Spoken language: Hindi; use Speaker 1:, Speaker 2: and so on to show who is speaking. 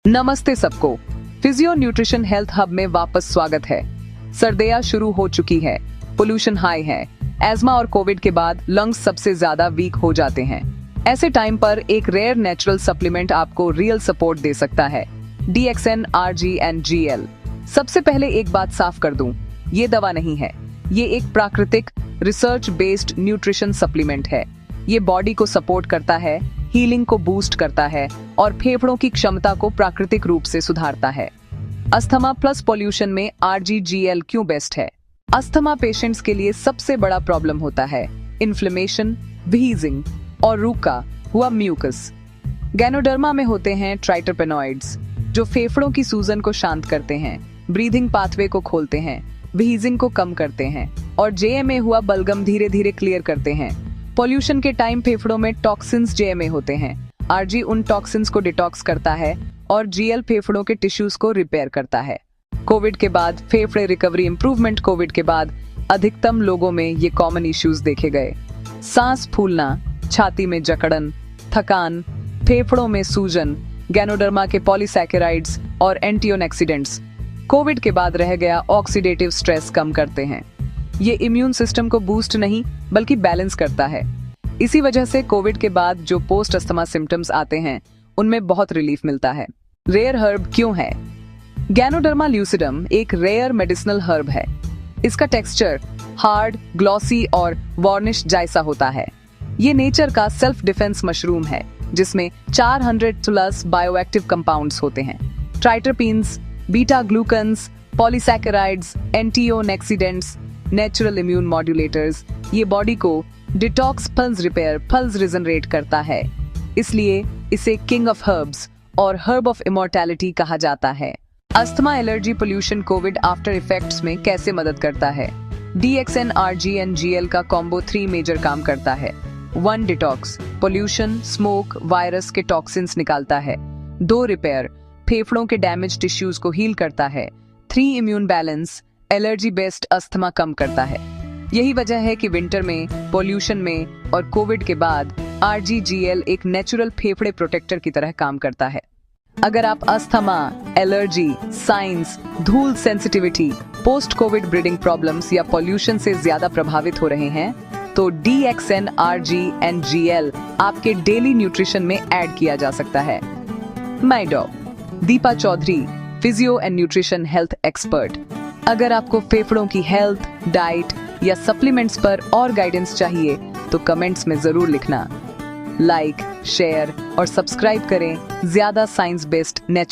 Speaker 1: नमस्ते सबको, फिजियो न्यूट्रिशन हेल्थ हब में वापस स्वागत है। सर्दियां शुरू हो चुकी है, पोल्यूशन हाई है, एस्मा और कोविड के बाद लंग्स सबसे ज्यादा वीक हो जाते हैं। ऐसे टाइम पर एक रेयर नेचुरल सप्लीमेंट आपको रियल सपोर्ट दे सकता है, DXN RG&GL। सबसे पहले एक बात साफ कर दूं, ये दवा नहीं है, ये एक प्राकृतिक रिसर्च बेस्ड न्यूट्रिशन सप्लीमेंट है। ये बॉडी को सपोर्ट करता है, हीलिंग को बूस्ट करता है और फेफड़ों की क्षमता को प्राकृतिक रूप से सुधारता है। अस्थमा प्लस पॉल्यूशन में RG/GL क्यों बेस्ट है? अस्थमा पेशेंट्स के लिए सबसे बड़ा प्रॉब्लम होता है इन्फ्लेमेशन, व्हीजिंग और रूका हुआ म्यूकस। गैनोडर्मा में होते हैं ट्राइटरपेनॉइड्स जो फेफड़ों की सूजन को शांत करते हैं, ब्रीदिंग पाथवे को खोलते हैं, व्हीजिंग को कम करते हैं और JMA हुआ बलगम धीरे धीरे क्लियर करते हैं। पॉल्यूशन के टाइम फेफड़ों में टॉक्सिन्स JMA होते हैं। RG उन टॉक्सिन्स को डिटॉक्स करता है और GL फेफड़ों के टिश्यूज को रिपेयर करता है। कोविड के बाद फेफड़े रिकवरी इंप्रूवमेंट। कोविड के बाद अधिकतम लोगों में ये कॉमन इश्यूज देखे गए: सांस फूलना, छाती में जकड़न, थकान, फेफड़ों में सूजन, गैनोडर्मा के पॉलीसैकेराइड्स और एंटीऑक्सीडेंट्स। कोविड के बाद रह गया ऑक्सीडेटिव स्ट्रेस कम करते हैं। ये इम्यून सिस्टम को बूस्ट नहीं बल्कि बैलेंस करता है। इसी वजह से कोविड के बाद जो पोस्ट अस्थमा सिम्टम्स आते हैं उनमें बहुत रिलीफ मिलता है। रेयर हर्ब क्यों है? गैनोडर्मा ल्यूसिडम एक रेयर मेडिसिनल हर्ब है। इसका टेक्सचर हार्ड, ग्लॉसी और वार्निश जैसा होता है। ये नेचर का सेल्फ डिफेंस मशरूम है जिसमें 400+ बायोएक्टिव कंपाउंड्स होते हैं। Triterpenes, beta glucans, polysaccharides, antioxidants, natural immune modulators. ये बॉडी को detox, plus repair, plus regenerate करता है। इसलिए इसे किंग ऑफ हर्ब्स और हर्ब ऑफ इमॉर्टैलिटी कहा जाता है। Asthma, allergy, pollution, Covid after effects में कैसे मदद करता है? DXN RG&GL का कॉम्बो 3 मेजर काम करता है। 1 डिटॉक्स, पोल्यूशन, स्मोक, वायरस के टॉक्सिन्स निकालता है। 2 रिपेयर, फेफड़ों के डैमेज टिश्यूज को हील करता है। 3 immune balance, allergy based asthma कम करता है। यही वजह है कि विंटर में, पोल्यूशन में और कोविड के बाद RG/GL एक नेचुरल फेफड़े प्रोटेक्टर की तरह काम करता है। अगर आप अस्थमा, एलर्जी, साइंस, धूल sensitivity, post Covid breathing problems या पोल्यूशन से ज्यादा प्रभावित हो रहे हैं तो DXN RG&GL आपके डेली न्यूट्रिशन में ऐड किया जा सकता है। मैं Deepa Chaudhary, physio and nutrition health expert. अगर आपको फेफड़ों की हेल्थ, डाइट या सप्लीमेंट्स पर और गाइडेंस चाहिए तो कमेंट्स में जरूर लिखना। लाइक, शेयर और सब्सक्राइब करें ज्यादा साइंस बेस्ड नेचुरल